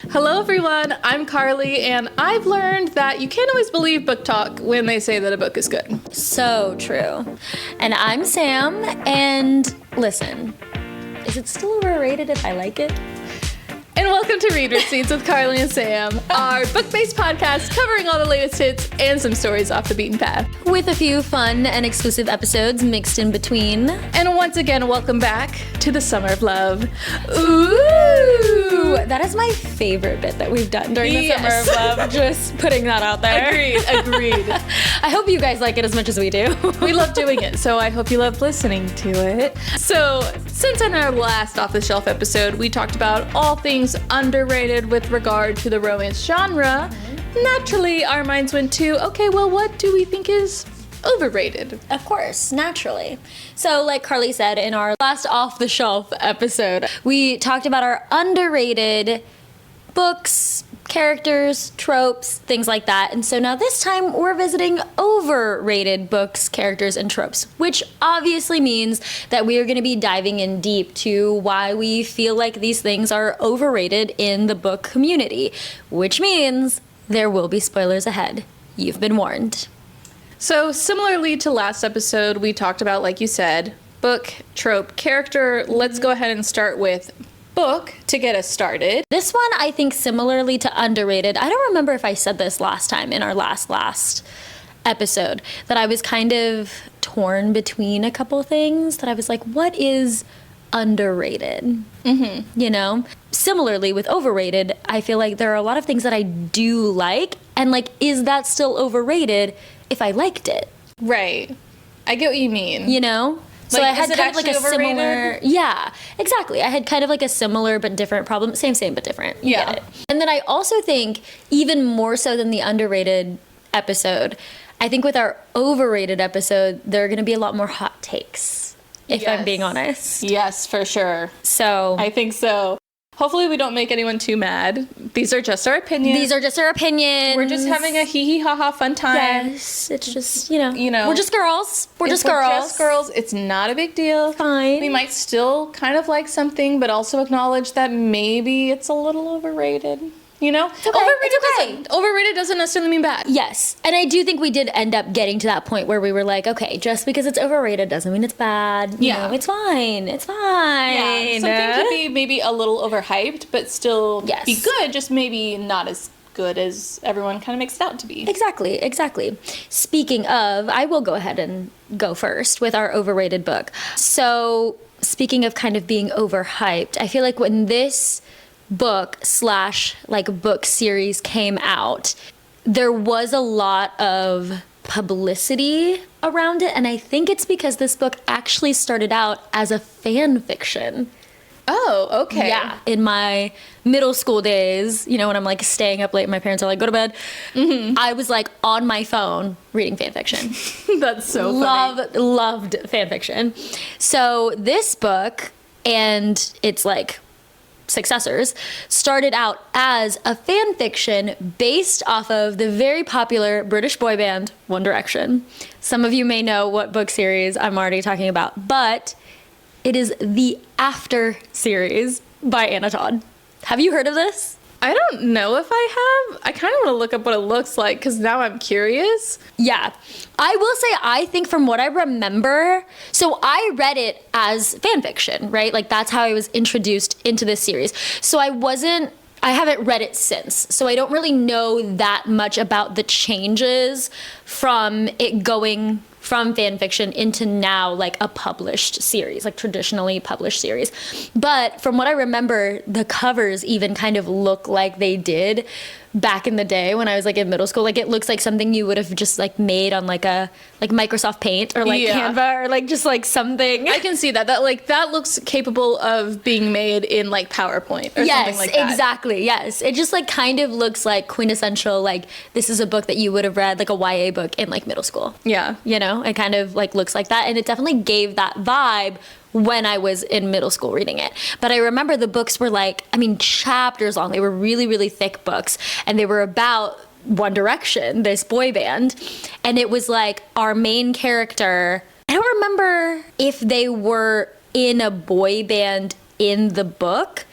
Hello everyone, I'm Carly, and I've learned that you can't always believe book talk when they say that a book is good. So true. And I'm Sam, and listen, is it still overrated if I like it? And welcome to Read Receipts with Carly and Sam, our book-based podcast covering all the latest hits and some stories off the beaten path. With a few fun and exclusive episodes mixed in between. And once again, welcome back to the Summer of Love. Ooh! That is my favorite bit that we've done during the Yes. Summer of Love. Just putting that out there. Agreed. I hope you guys like it as much as we do. We love doing it, so I hope you love listening to it. So, since in our last off-the-shelf episode, we talked about all things underrated with regard to the romance genre, naturally our minds went to, okay, well, what do we think is overrated? Of course, naturally. So, like Carly said in our last off-the-shelf episode, we talked about our underrated books, characters, tropes, things like that. And so now this time we're visiting overrated books, characters, and tropes, which obviously means that we are going to be diving in deep to why we feel like these things are overrated in the book community, which means there will be spoilers ahead. You've been warned. So, similarly to last episode, we talked about, like you said, book, trope, character. Let's go ahead and start with book to get us started. This one, I think, similarly to underrated. I don't remember if I said this last time in our last episode, that I was kind of torn between a couple things, that I was like, what is underrated? You know? Similarly with overrated, I feel like there are a lot of things that I do like, and like, is that still overrated if I liked it? Right. I get what you mean. You know? So Like, I had is it kind of like a actually similar, overrated? yeah, exactly. I had kind of like a similar but different problem. Same but different. You Yeah. get it. And then I also think, even more so than the underrated episode, I think with our overrated episode, there are going to be a lot more hot takes, if I'm being honest. Yes, for sure. So I think so. Hopefully we don't make anyone too mad. These are just our opinions. these are just our opinions. We're just having a hee ha ha fun time. Yes, it's just, you know, know, we're just girls. We're If just girls. Just girls. It's not a big deal. Fine. We might still kind of like something, but also acknowledge that maybe it's a little overrated. You know? It's okay. Overrated doesn't necessarily mean bad. Yes, and I do think we did end up getting to that point where we were like, okay, just because it's overrated doesn't mean it's bad. You know, it's fine. It's fine. Yeah. Something could be maybe a little overhyped, but still Yes. be good, just maybe not as good as everyone kind of makes it out to be. Exactly. Speaking of, I will go ahead and go first with our overrated book. So, speaking of kind of being overhyped, I feel like when this book / like book series came out, there was a lot of publicity around it, and I think it's because this book actually started out as a fan fiction. Oh, okay. Yeah, in my middle school days, you know, when I'm like staying up late and my parents are like, go to bed, I was like on my phone reading fan fiction. That's so funny. Loved fan fiction. So this book and its like successors started out as a fan fiction based off of the very popular British boy band One Direction. Some of you may know what book series I'm already talking about, but it is the After series by Anna Todd. Have you heard of this? I don't know if I have. I kind of want to look up what it looks like because now I'm curious. Yeah. I will say, I think from what I remember, so I read it as fan fiction, right? Like that's how I was introduced into this series. So I haven't read it since. So I don't really know that much about the changes from it going from fan fiction into now like a published series, like traditionally published series. But from what I remember, the covers even kind of look like they did back in the day when I was like in middle school. Like it looks like something you would have just like made on like a like Microsoft Paint or like Canva or like just like something. I can see that. That looks capable of being made in like PowerPoint or something like that. Yes, exactly. Yes. It just like kind of looks like quintessential, like this is a book that you would have read, like a YA book in like middle school. Yeah. You know, it kind of like looks like that. And it definitely gave that vibe when I was in middle school reading it. But I remember the books were like, I mean, chapters long. They were really, really thick books. And they were about One Direction, this boy band. And it was like our main character, I don't remember if they were in a boy band in the book,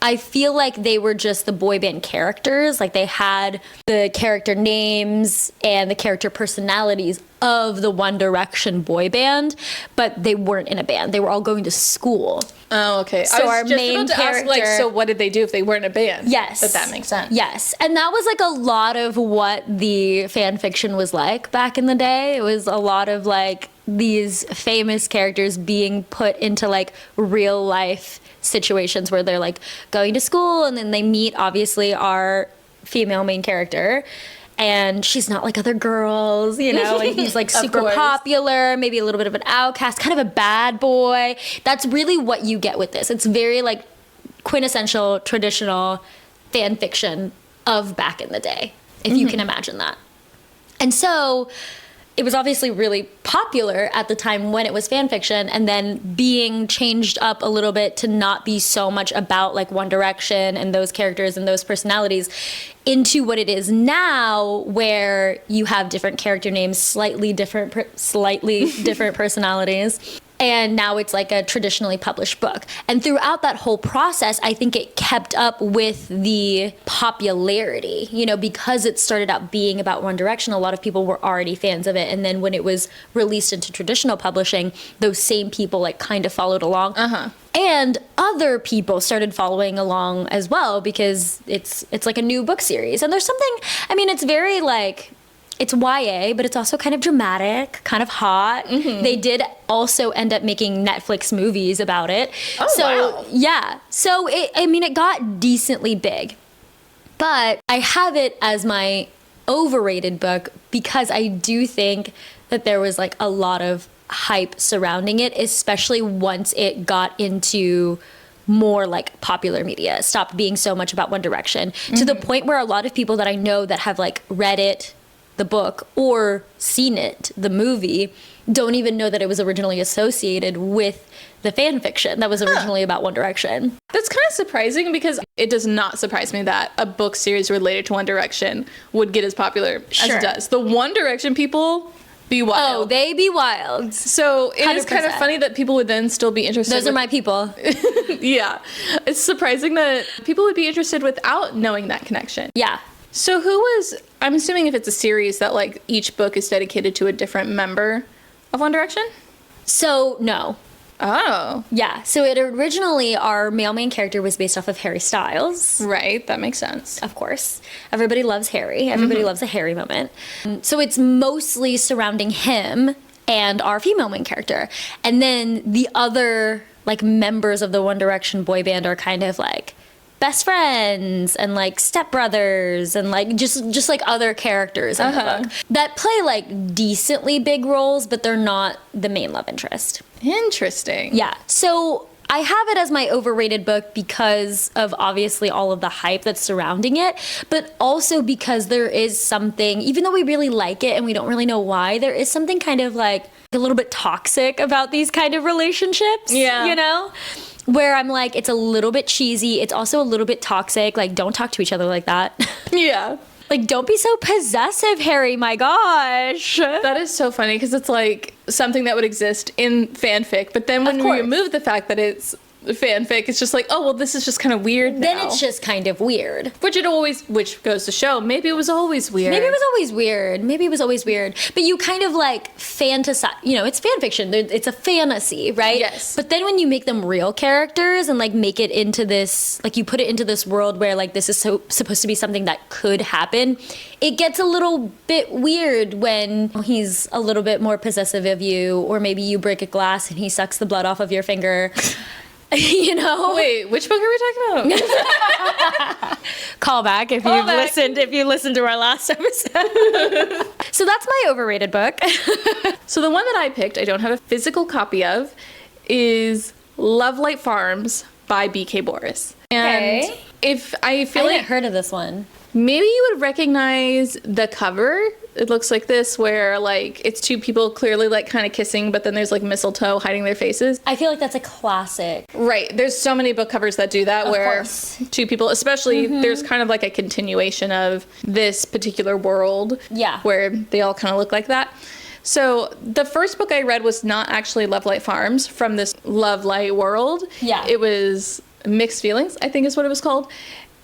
I feel like they were just the boy band characters. Like they had the character names and the character personalities of the One Direction boy band, but they weren't in a band. They were all going to school. Oh, okay. So I was our just main about to ask, like, character- so what did they do if they weren't in a band? Yes. But that makes sense. Yes. And that was like a lot of what the fan fiction was like back in the day. It was a lot of like these famous characters being put into like real life situations where they're like going to school, and then they meet obviously our female main character. And she's not like other girls, you know, and he's like super popular, maybe a little bit of an outcast, kind of a bad boy. That's really what you get with this. It's very like quintessential, traditional fan fiction of back in the day, if you can imagine that. And so it was obviously really popular at the time when it was fan fiction, and then being changed up a little bit to not be so much about like One Direction and those characters and those personalities into what it is now, where you have different character names, slightly different personalities. And now it's like a traditionally published book. And throughout that whole process, I think it kept up with the popularity, you know, because it started out being about One Direction. A lot of people were already fans of it. And then when it was released into traditional publishing, those same people like kind of followed along. And other people started following along as well, because it's like a new book series. And there's something, I mean, it's very like, it's YA, but it's also kind of dramatic, kind of hot. They did also end up making Netflix movies about it. Wow. Yeah. So, it got decently big. But I have it as my overrated book because I do think that there was like a lot of hype surrounding it, especially once it got into more like popular media. It stopped being so much about One Direction to the point where a lot of people that I know that have like read it, the book, or seen it, the movie, don't even know that it was originally associated with the fan fiction that was originally about One Direction. That's kind of surprising, because it does not surprise me that a book series related to One Direction would get as popular as it does. The One Direction people be wild. Oh, they be wild. So it is kind of 100%. funny that people would then still be interested. Those are my people. Yeah. It's surprising that people would be interested without knowing that connection. Yeah. So I'm assuming if it's a series that like each book is dedicated to a different member of One Direction? So, no. Oh. Yeah. So it originally, our male main character was based off of Harry Styles. Right, that makes sense. Of course. Everybody loves Harry. Everybody loves a Harry moment. So it's mostly surrounding him and our female main character. And then the other like members of the One Direction boy band are kind of like best friends and like stepbrothers and like just like other characters in the book that play like decently big roles, but they're not the main love interest. Interesting. Yeah. So I have it as my overrated book because of obviously all of the hype that's surrounding it, but also because there is something, even though we really like it and we don't really know why, there is something kind of like a little bit toxic about these kind of relationships. Yeah. You know? Where I'm like, it's a little bit cheesy. It's also a little bit toxic. Like, don't talk to each other like that. Yeah. Like, don't be so possessive, Harry. My gosh. That is so funny, because it's like something that would exist in fanfic, but then when we remove the fact that it's fanfic, it's just like, oh, well, this is just kind of weird now. Then it's just kind of weird. Which goes to show, maybe it was always weird. Maybe it was always weird. But you kind of like fantasize, you know, it's fan fiction. It's a fantasy, right? Yes. But then when you make them real characters and like make it into this, like you put it into this world where like this is supposed to be something that could happen, it gets a little bit weird when he's a little bit more possessive of you, or maybe you break a glass and he sucks the blood off of your finger. You know? Wait, which book are we talking about? Call back if you listened to our last episode. So that's my overrated book. So the one that I picked, I don't have a physical copy of, is Love Light Farms by B.K. Boris. And Okay. if I feel I like haven't heard of this one. maybe you would recognize the cover. It looks like this, where like it's two people clearly like kind of kissing, but then there's like mistletoe hiding their faces. I feel like that's a classic. Right. There's so many book covers that do that, where course. two people, especially there's kind of like a continuation of this particular world. Yeah. Where they all kind of look like that. So the first book I read was not actually Love Light Farms from this Love Light world. Yeah. It was Mixed Feelings, I think is what it was called.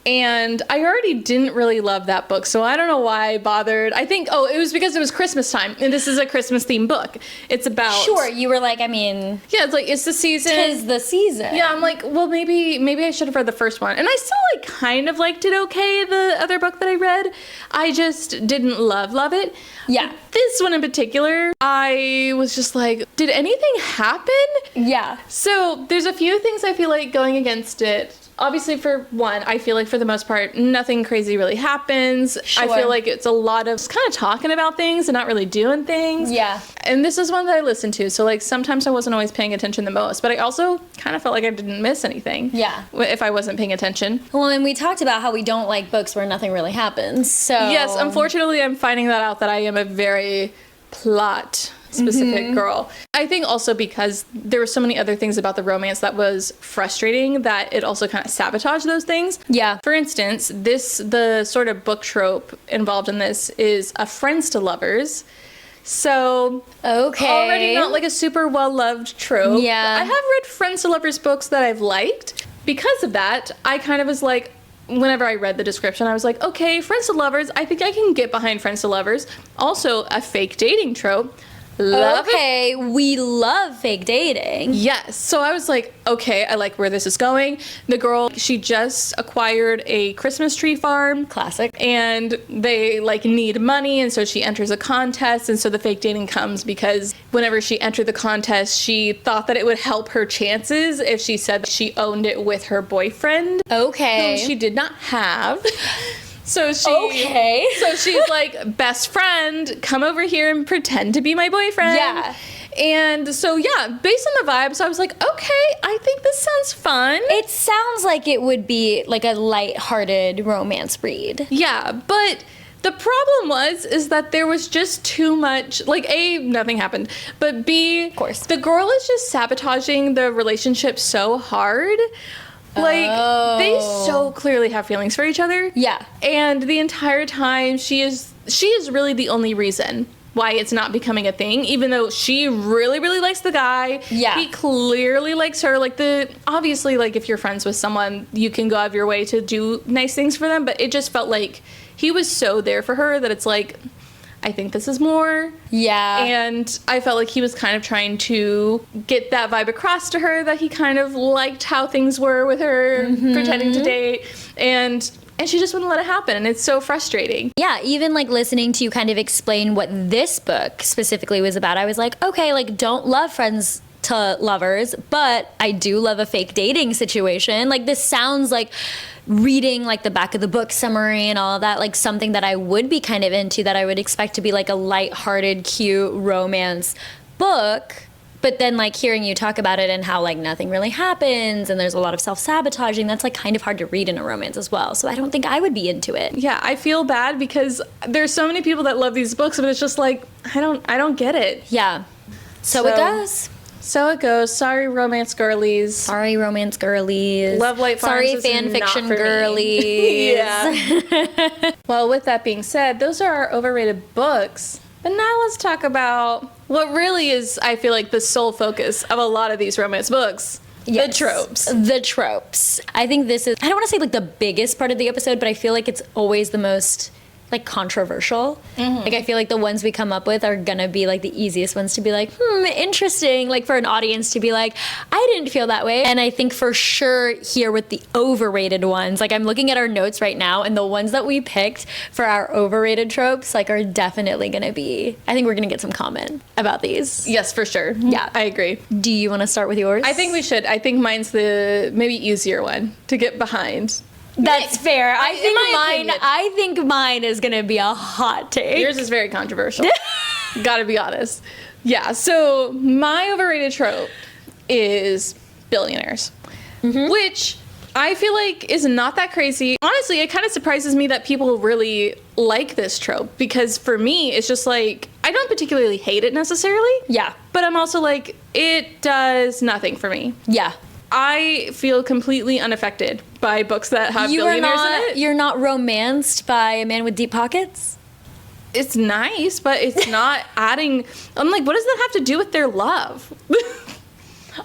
And I already didn't really love that book, so I don't know why I bothered. I think, it was because it was Christmas time, and this is a Christmas-themed book. It's about... Sure, you were like, I mean... Yeah, it's like, it's the season. 'Tis the season. Yeah, I'm like, well, maybe I should have read the first one. And I still, like, kind of liked it okay, the other book that I read. I just didn't love it. Yeah. This one in particular, I was just like, did anything happen? Yeah. So there's a few things I feel like going against it. Obviously, for one, I feel like for the most part, nothing crazy really happens. Sure. I feel like it's a lot of kind of talking about things and not really doing things. Yeah. And this is one that I listened to, so like sometimes I wasn't always paying attention the most, but I also kind of felt like I didn't miss anything. Yeah. If I wasn't paying attention. Well, and we talked about how we don't like books where nothing really happens, so... Yes, unfortunately, I'm finding that out that I am a very plot specific girl. I think also because there were so many other things about the romance that was frustrating that it also kind of sabotaged those things. Yeah. For instance, the sort of book trope involved in this is a friends to lovers. So, Okay. already not like a super well-loved trope. Yeah. I have read friends to lovers books that I've liked. Because of that, I kind of was like, whenever I read the description, I was like, okay, friends to lovers, I think I can get behind friends to lovers. Also, a fake dating trope. Love it. Okay, we love fake dating. Yes. So I was like, okay, I like where this is going. The girl, she just acquired a Christmas tree farm. Classic. And they like need money, and so she enters a contest, and so the fake dating comes because whenever she entered the contest, she thought that it would help her chances if she said that she owned it with her boyfriend, Okay. whom she did not have. So Okay. So she's like, best friend, come over here and pretend to be my boyfriend. Yeah. And so, yeah, based on the vibes, I was like, okay, I think this sounds fun. It sounds like it would be like a light-hearted romance read. Yeah, but the problem is that there was just too much, like, A, nothing happened, but B, of course, the girl is just sabotaging the relationship so hard. Like, they so clearly have feelings for each other. Yeah. And the entire time, she is really the only reason why it's not becoming a thing, even though she really, really likes the guy. Yeah. He clearly likes her. Like, obviously, like, if you're friends with someone, you can go out of your way to do nice things for them, but it just felt like he was so there for her that it's like, I think this is more. Yeah. And I felt like he was kind of trying to get that vibe across to her, that he kind of liked how things were with her, pretending to date. And she just wouldn't let it happen. And it's so frustrating. Yeah, even like listening to you kind of explain what this book specifically was about, I was like, okay, like don't love friends to lovers, but I do love a fake dating situation. Like this sounds like reading like the back of the book summary and all of that, like something that I would be kind of into, that I would expect to be like a lighthearted, cute romance book. But then like hearing you talk about it and how like nothing really happens and there's a lot of self-sabotaging, that's like kind of hard to read in a romance as well. So I don't think I would be into it. Yeah, I feel bad because there's so many people that love these books, but it's just like, I don't get it. Yeah. So it goes. So it goes. Sorry, romance girlies. Sorry, romance girlies. Love Light Farms. Sorry, is fan not fiction for me. girlies. Yeah. Well, with that being said, those are our overrated books. But now let's talk about what really is, I feel like, the sole focus of a lot of these romance books. Yes. The tropes. The tropes. I think this is, I don't want to say like the biggest part of the episode, but I feel like it's always the most like controversial. Like I feel like the ones we come up with are gonna be like the easiest ones to be like, interesting, like for an audience to be like, I didn't feel that way. And I think for sure here with the overrated ones, like I'm looking at our notes right now, and the ones that we picked for our overrated tropes like are definitely gonna be, I think we're gonna get some comment about these. Yes, for sure. Yeah. I agree. Do you want to start with yours? I think we should. I think mine's the maybe easier one to get behind. That's fair. in my opinion. I think mine is gonna be a hot take. Yours is very controversial. Gotta be honest. Yeah, so my overrated trope is billionaires, which I feel like is not that crazy. Honestly, it kind of surprises me that people really like this trope, because for me, it's just like, I don't particularly hate it necessarily. Yeah. But I'm also like, it does nothing for me. Yeah. I feel completely unaffected by books that have billionaires in it. You're not romanced by a man with deep pockets? It's nice, but it's not adding. I'm like, what does that have to do with their love?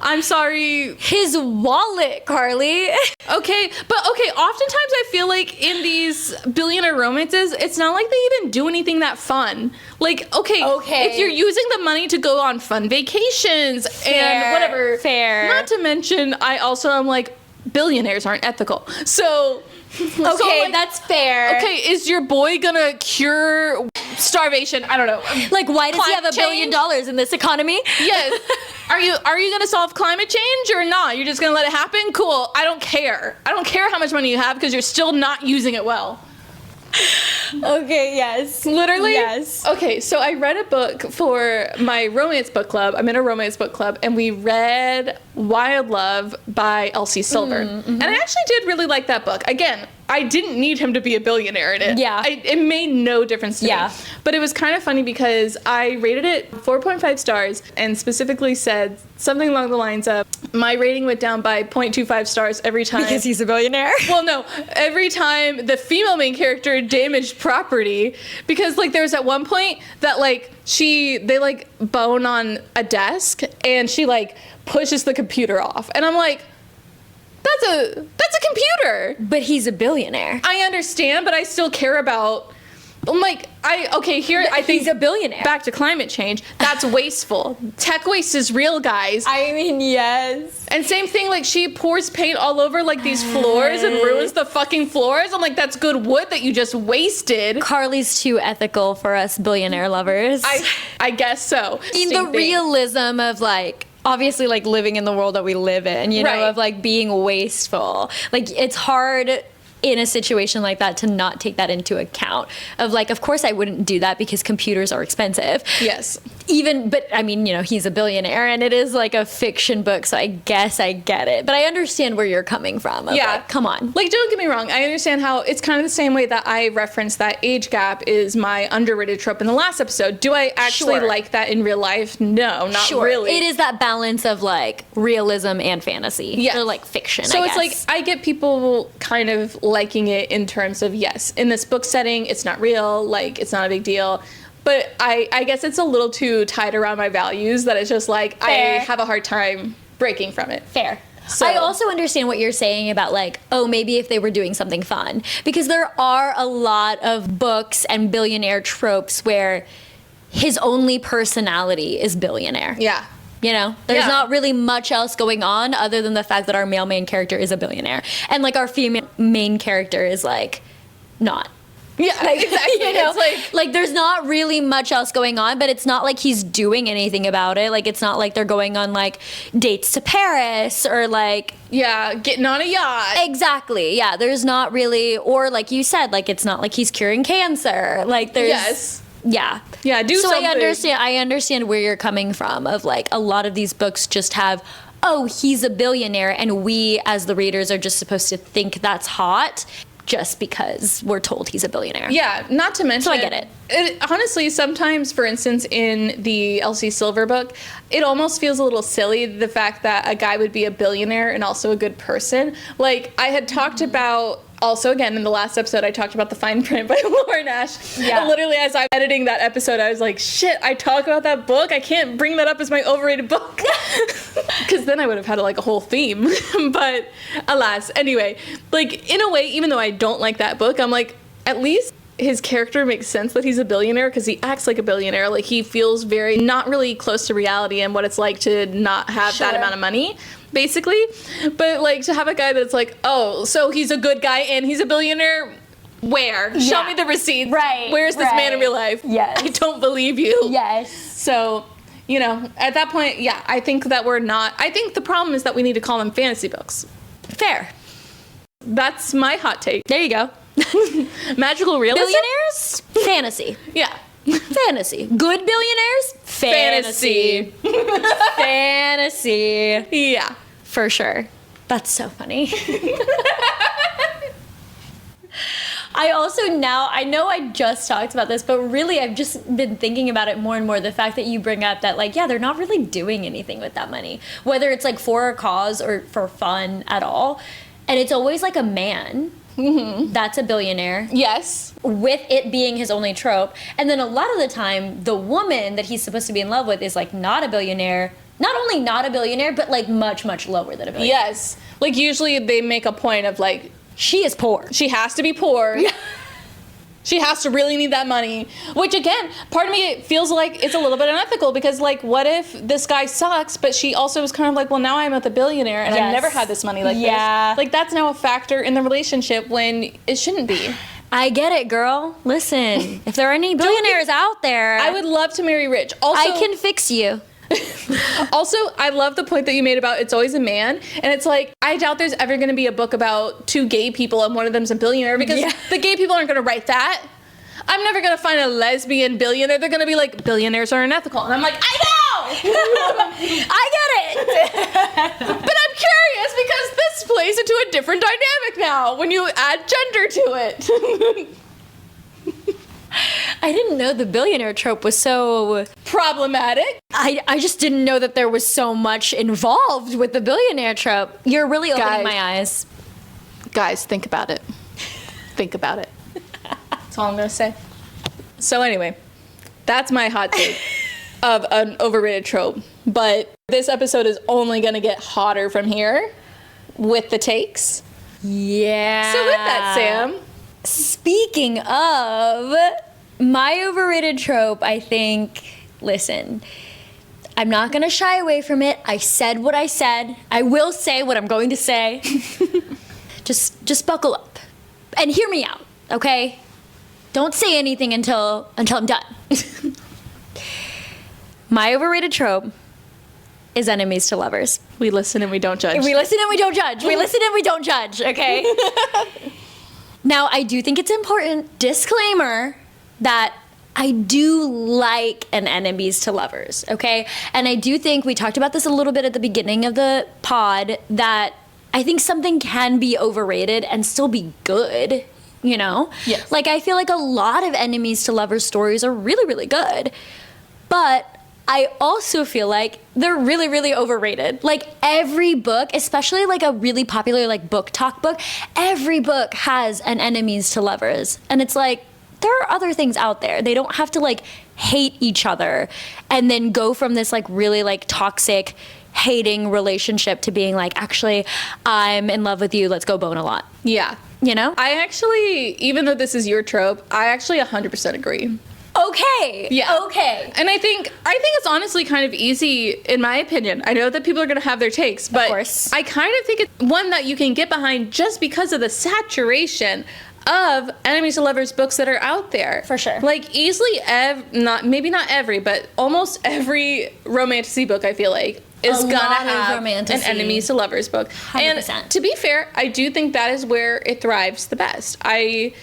I'm sorry. His wallet, Carly. Okay, but okay, oftentimes I feel like in these billionaire romances, it's not like they even do anything that fun. Like, okay, if you're using the money to go on fun vacations and whatever. Fair. Not to mention, I also am like, billionaires aren't ethical. So... Okay, that's fair. Okay, is your boy gonna cure starvation? I don't know. Like, why does he have $1 billion in this economy? Yes. Are you gonna solve climate change or not? You're just gonna let it happen? Cool. I don't care. I don't care how much money you have because you're still not using it well. Okay, yes. Literally? Yes. Okay, so I read a book for my romance book club. I'm in a romance book club, and we read Wild Love by Elsie Silver. And I actually did really like that book. Again, I didn't need him to be a billionaire in it. Yeah. It made no difference to me. But it was kind of funny because I rated it 4.5 stars and specifically said something along the lines of, my rating went down by 0.25 stars every time. Because he's a billionaire? Well, no. Every time the female main character damaged property. Because, like, there was at one point that, like, they, like, bone on a desk and she, like, pushes the computer off. And I'm like, that's a computer. But he's a billionaire. I understand, but I still care about... I'm like, I think he's a billionaire. Back to climate change, that's wasteful. Tech waste is real, guys. I mean, yes. And same thing, like, she pours paint all over, like, these floors and ruins the fucking floors. I'm like, that's good wood that you just wasted. Carly's too ethical for us billionaire lovers. I guess so. In the realism of, like, obviously, like, living in the world that we live in, you know, of, like, being wasteful. Like, it's hard in a situation like that to not take that into account of, like, of course I wouldn't do that because computers are expensive. Yes. But I mean, you know, he's a billionaire and it is like a fiction book, so I guess I get it. But I understand where you're coming from. Yeah. Like, come on. Like, don't get me wrong. I understand how it's kind of the same way that I referenced that age gap is my underrated trope in the last episode. Do I actually like that in real life? No, not really. It is that balance of, like, realism and fantasy. Yeah. Or, like, fiction, So I it's guess. like, I get people kind of liking it in terms of, yes, in this book setting, it's not real, like, it's not a big deal. But I guess it's a little too tied around my values that it's just like, Fair. I have a hard time breaking from it. Fair. So. I also understand what you're saying about, like, oh, maybe if they were doing something fun. Because there are a lot of books and billionaire tropes where his only personality is billionaire. Yeah. You know, there's not really much else going on other than the fact that our male main character is a billionaire. And, like, our female main character is, like, not. Yeah, like, exactly. You know, it's like there's not really much else going on, but it's not like he's doing anything about it. Like, it's not like they're going on, like, dates to Paris or, like... Yeah, getting on a yacht. Exactly, yeah. There's not really... Or, like you said, like, it's not like he's curing cancer. Like, there's... Yes. Yeah. Yeah, do so something. I understand where you're coming from of, like, a lot of these books just have, oh, he's a billionaire, and we as the readers are just supposed to think that's hot just because we're told he's a billionaire. Yeah, not to mention... So I get it. Honestly, sometimes, for instance, in the Elsie Silver book, it almost feels a little silly, the fact that a guy would be a billionaire and also a good person. Like, I had talked about... Also, again, in the last episode, I talked about The Fine Print by Lauren Ash. Yeah. And literally, as I'm editing that episode, I was like, shit, I talk about that book? I can't bring that up as my overrated book. Because then I would have had, like, a whole theme. But alas. Anyway, like, in a way, even though I don't like that book, I'm like, at least his character makes sense that he's a billionaire because he acts like a billionaire. Like, he feels very not really close to reality and what it's like to not have that amount of money. Basically, but, like, to have a guy that's like, oh, so he's a good guy and he's a billionaire? Where? Show me the receipts. Right. Where's this man in real life? Yes. I don't believe you. Yes. So, you know, at that point, yeah, I think that we're not... I think the problem is that we need to call them fantasy books. Fair. That's my hot take. There you go. Magical realism? Billionaires? Fantasy. Yeah. Fantasy. Good billionaires? Fantasy. Fantasy. Yeah. For sure. That's so funny. I also now, I know I just talked about this, but really I've just been thinking about it more and more. The fact that you bring up that, like, yeah, they're not really doing anything with that money. Whether it's, like, for a cause or for fun at all. And it's always, like, a man. Mm-hmm. That's a billionaire. Yes. With it being his only trope. And then a lot of the time, the woman that he's supposed to be in love with is, like, not a billionaire, not only not a billionaire, but like much, much lower than a billionaire. Yes. Like usually they make a point of like, she is poor. she has to be poor. Yeah. She has to really need that money. Which again, part of me feels like it's a little bit unethical because like, what if this guy sucks, but she also was kind of like, well, now I'm with a billionaire and I've never had this money like this. Like that's now a factor in the relationship when it shouldn't be. I get it, girl. Listen, if there are any billionaires out there, I would love to marry rich. Also, I can fix you. Also, I love the point that you made about it's always a man. And it's like, I doubt there's ever going to be a book about two gay people and one of them's a billionaire because the gay people aren't going to write that. I'm never going to find a lesbian billionaire. They're going to be like, billionaires are unethical. And I'm like, I know! I get it! But I'm curious because this plays into a different dynamic now when you add gender to it. I didn't know the billionaire trope was so problematic. I just didn't know that there was so much involved with the billionaire trope. You're really opening my eyes. Guys, think about it. Think about it. That's all I'm going to say. So anyway, that's my hot take of an overrated trope. But this episode is only going to get hotter from here with the takes. Yeah. So with that, Sam. Speaking of my overrated trope, I think, listen, I'm not going to shy away from it. I said what I said. I will say what I'm going to say. Just buckle up and hear me out, okay? Don't say anything until I'm done. My overrated trope is enemies to lovers. We listen and we don't judge. We listen and we don't judge. We listen and we don't judge, okay? Now, I do think it's important, disclaimer, that I do like an enemies to lovers, okay? And I do think, we talked about this a little bit at the beginning of the pod, that I think something can be overrated and still be good, you know? Yes. Like, I feel like a lot of enemies to lovers stories are really, really good. But I also feel like they're really, really overrated. Like every book, especially like a really popular like book talk book, every book has an enemies to lovers. And it's like, there are other things out there. They don't have to like hate each other and then go from this like really like toxic hating relationship to being like, actually, I'm in love with you. Let's go bone a lot. Yeah. You know? I actually, even though this is your trope, I actually 100% agree. Okay. Yeah. Okay. And I think it's honestly kind of easy, in my opinion. I know that people are going to have their takes, but of course. I kind of think it's one that you can get behind just because of the saturation of enemies to lovers books that are out there. For sure. Like easily, maybe not every, but almost every romantasy book I feel like is gonna have an enemies to lovers book. 100%. And to be fair, I do think that is where it thrives the best. I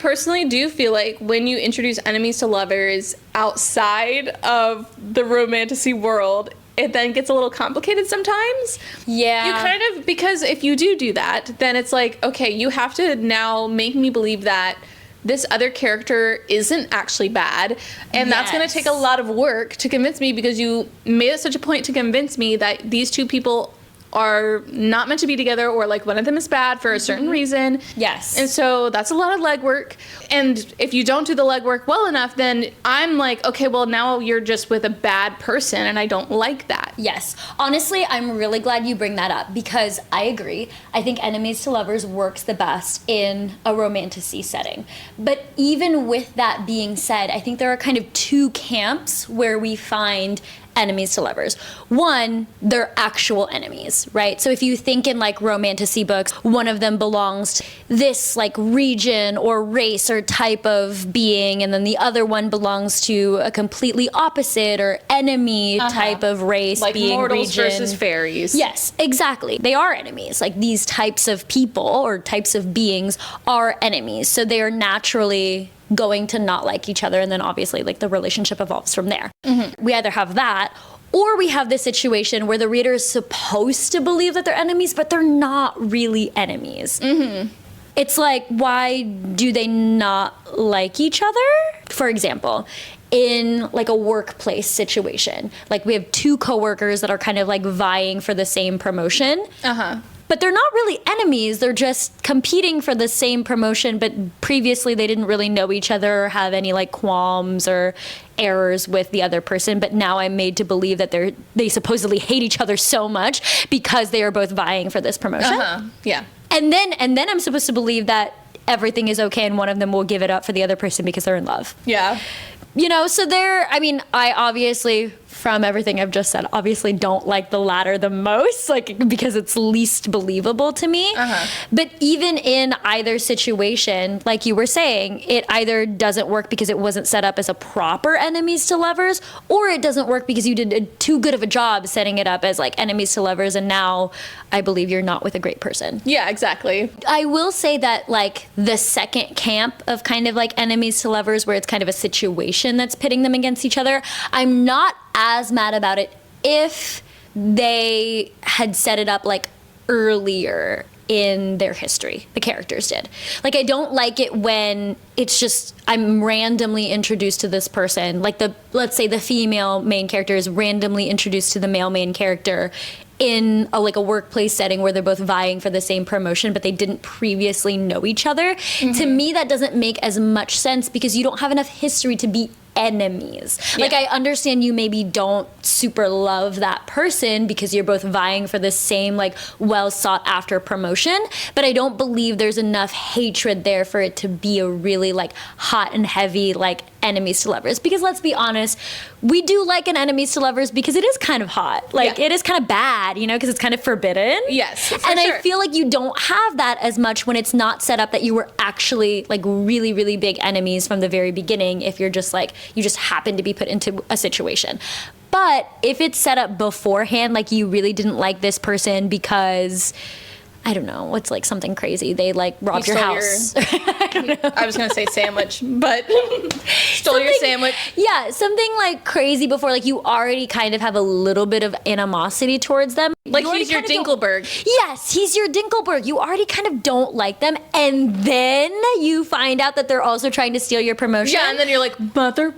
personally do feel like when you introduce enemies to lovers outside of the romantasy world, it then gets a little complicated sometimes. Yeah. You kind of, because if you do that, then it's like, okay, you have to now make me believe that this other character isn't actually bad. And that's going to take a lot of work to convince me, because you made it such a point to convince me that these two people are not meant to be together, or like one of them is bad for a certain reason. Yes. And so that's a lot of legwork. And if you don't do the legwork well enough, then I'm like, okay, well now you're just with a bad person and I don't like that. Yes. Honestly, I'm really glad you bring that up, because I agree. I think enemies to lovers works the best in a romantasy setting. But even with that being said, I think there are kind of two camps where we find enemies to lovers. One, they're actual enemies, right? So if you think in like romantasy books, one of them belongs to this like region or race or type of being, and then the other one belongs to a completely opposite or enemy type of race, like being mortals region versus fairies. Yes, exactly. They are enemies. Like these types of people or types of beings are enemies. So they are naturally going to not like each other, and then obviously like the relationship evolves from there. We either have that, or we have this situation where the reader is supposed to believe that they're enemies, but they're not really enemies. It's like, why do they not like each other? For example, in like a workplace situation, like we have two coworkers that are kind of like vying for the same promotion. But they're not really enemies. They're just competing for the same promotion, but previously they didn't really know each other or have any like qualms or errors with the other person, but now I'm made to believe that they supposedly hate each other so much because they are both vying for this promotion. Yeah. And then I'm supposed to believe that everything is okay and one of them will give it up for the other person because they're in love. Yeah. You know, so I obviously, from everything I've just said, obviously don't like the latter the most, like, because it's least believable to me. But even in either situation, like you were saying, it either doesn't work because it wasn't set up as a proper enemies to lovers, or it doesn't work because you did too good of a job setting it up as like enemies to lovers, and now I believe you're not with a great person. Yeah, exactly. I will say that like the second camp of kind of like enemies to lovers, where it's kind of a situation that's pitting them against each other, I'm not as mad about it if they had set it up like earlier in their history. The characters did. Like, I don't like it when it's just I'm randomly introduced to this person. Like, let's say the female main character is randomly introduced to the male main character in a workplace setting where they're both vying for the same promotion, but they didn't previously know each other. To me, that doesn't make as much sense because you don't have enough history to be enemies. Like, I understand you maybe don't super love that person because you're both vying for the same like well sought after promotion, but I don't believe there's enough hatred there for it to be a really like hot and heavy like enemies to lovers. Because let's be honest, we do like an enemies to lovers because it is kind of hot. Like, it is kind of bad, you know, because it's kind of forbidden. Yes, for and sure. I feel like you don't have that as much when it's not set up that you were actually like really, really big enemies from the very beginning, if you're just like, you just happen to be put into a situation. But if it's set up beforehand, like you really didn't like this person because, I don't know, what's like something crazy, they like robbed your house. I was going to say sandwich, but stole your sandwich. Yeah, something like crazy before, like you already kind of have a little bit of animosity towards them. Like, You he's your already kind of Dinkelberg. Yes, he's your Dinkelberg. You already kind of don't like them, and then you find out that they're also trying to steal your promotion. Yeah, and then you're like, motherfucker.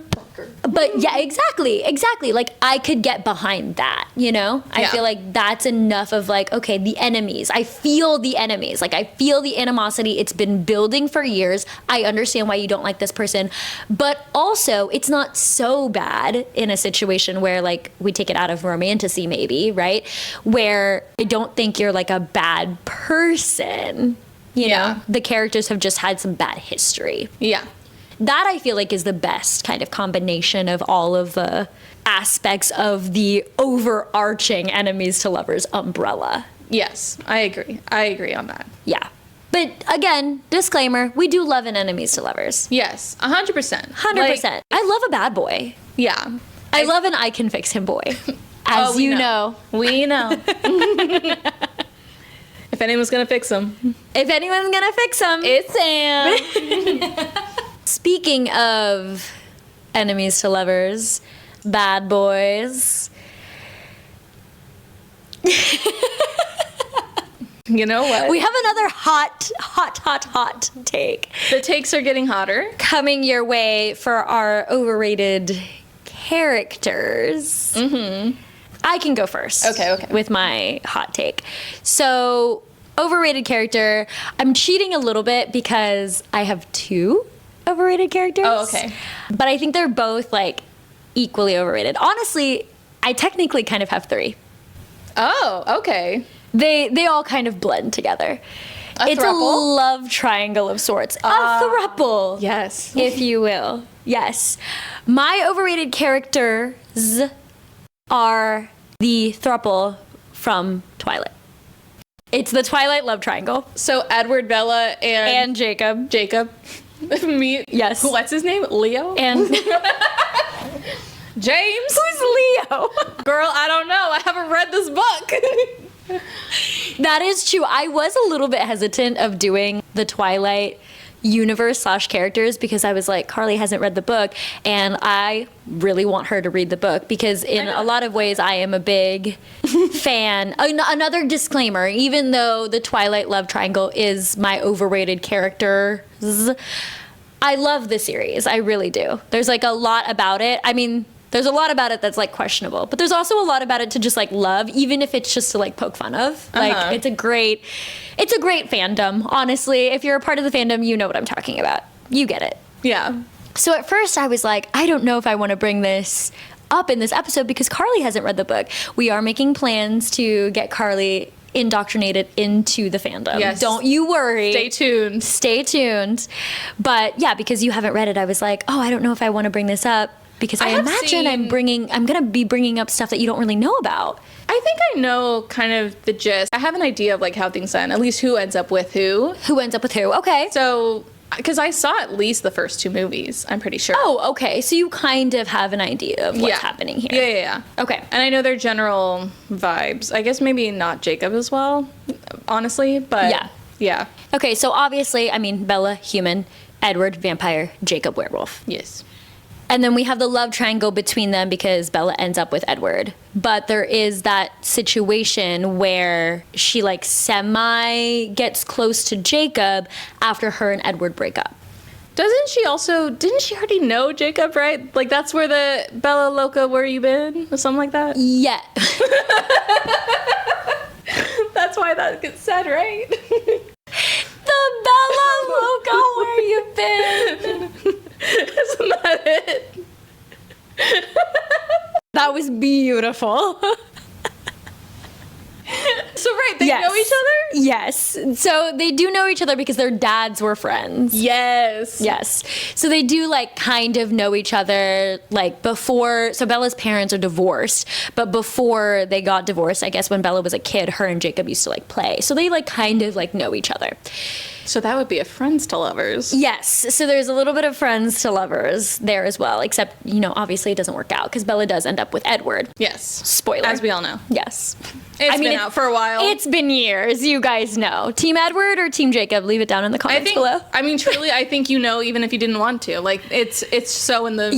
But yeah, exactly. Like, I could get behind that, you know? I feel like that's enough of like, okay, the enemies. I feel the enemies. Like, I feel the animosity. It's been building for years. I understand why you don't like this person. But also, it's not so bad in a situation where, like, we take it out of romantasy maybe, right? Where I don't think you're like a bad person. You know? The characters have just had some bad history. Yeah. That I feel like is the best kind of combination of all of the aspects of the overarching enemies to lovers umbrella. Yes, I agree. I agree on that. Yeah. But again, disclaimer, we do love an enemies to lovers. Yes, 100%. 100%. Like, I love a bad boy. yeah. I love an I can fix him boy. As we you know. We know. If anyone's going to fix him. If anyone's gonna fix him, It's Sam. Speaking of enemies to lovers, bad boys. You know what? We have another hot take The takes are getting hotter. coming your way for our overrated characters. I can go first. Okay. With my hot take. So, overrated character. I'm cheating a little bit because I have two overrated characters. Oh, okay. But I think they're both like equally overrated. Honestly, I technically kind of have three. Oh, okay. They all kind of blend together. It's a throuple? love triangle of sorts. A throuple. Yes. If you will. Yes. My overrated characters are the throuple from Twilight. It's the Twilight love triangle. So Edward, Bella, And Jacob. Jacob. Me. Yes. What's his name? Leo? And James? who's Leo? Girl, I don't know. I haven't read this book. That is true. I was a little bit hesitant of doing the Twilight universe / characters because I was like, Carly hasn't read the book, and I really want her to read the book because in a lot of ways I am a big fan. Another disclaimer, even though the Twilight love triangle is my overrated characters, I love the series. I really do. There's like a lot about it. I mean, there's a lot about it that's like questionable, but there's also a lot about it to just like love, even if it's just to like poke fun of. Like, it's a great fandom. Honestly, if you're a part of the fandom, you know what I'm talking about. You get it. Yeah. So at first I was like, I don't know if I want to bring this up in this episode because Carly hasn't read the book. We are making plans to get Carly indoctrinated into the fandom. Yes. Don't you worry. Stay tuned. Stay tuned. But yeah, because you haven't read it, I was like, oh, I don't know if I want to bring this up because I imagine I'm going to be bringing up stuff that you don't really know about. I think I know kind of the gist. I have an idea of like how things end, at least who ends up with who. Who ends up with who? Okay. So, because I saw at least the first 2 movies, I'm pretty sure. Oh, okay. So you kind of have an idea of what's happening here. Yeah. Okay. And I know their general vibes. I guess maybe not Jacob as well, honestly, but yeah. Okay, so obviously, I mean, Bella, human, Edward, vampire, Jacob, werewolf. Yes. And then we have the love triangle between them because Bella ends up with Edward. But there is that situation where she like semi gets close to Jacob after her and Edward break up. Didn't she already know Jacob, right? Like that's where the Bella Loca, where you been? Or something like that? Yeah. That's why that gets said, right? The Bella Loca, where you been? Isn't that it? That was beautiful. So right, they know each other? Yes. So they do know each other because their dads were friends. Yes. Yes. So they do like kind of know each other like before. So Bella's parents are divorced, but before they got divorced, I guess when Bella was a kid, her and Jacob used to like play. So they like kind of like know each other. So that would be a friends to lovers. Yes. So there's a little bit of friends to lovers there as well, except, you know, obviously it doesn't work out because Bella does end up with Edward. Yes. Spoiler. As we all know. Yes. It's been out for a while. It's been years, you guys know. Team Edward or Team Jacob? Leave it down in the comments below. I mean, truly, I think you know, even if you didn't want to. Like, it's so in the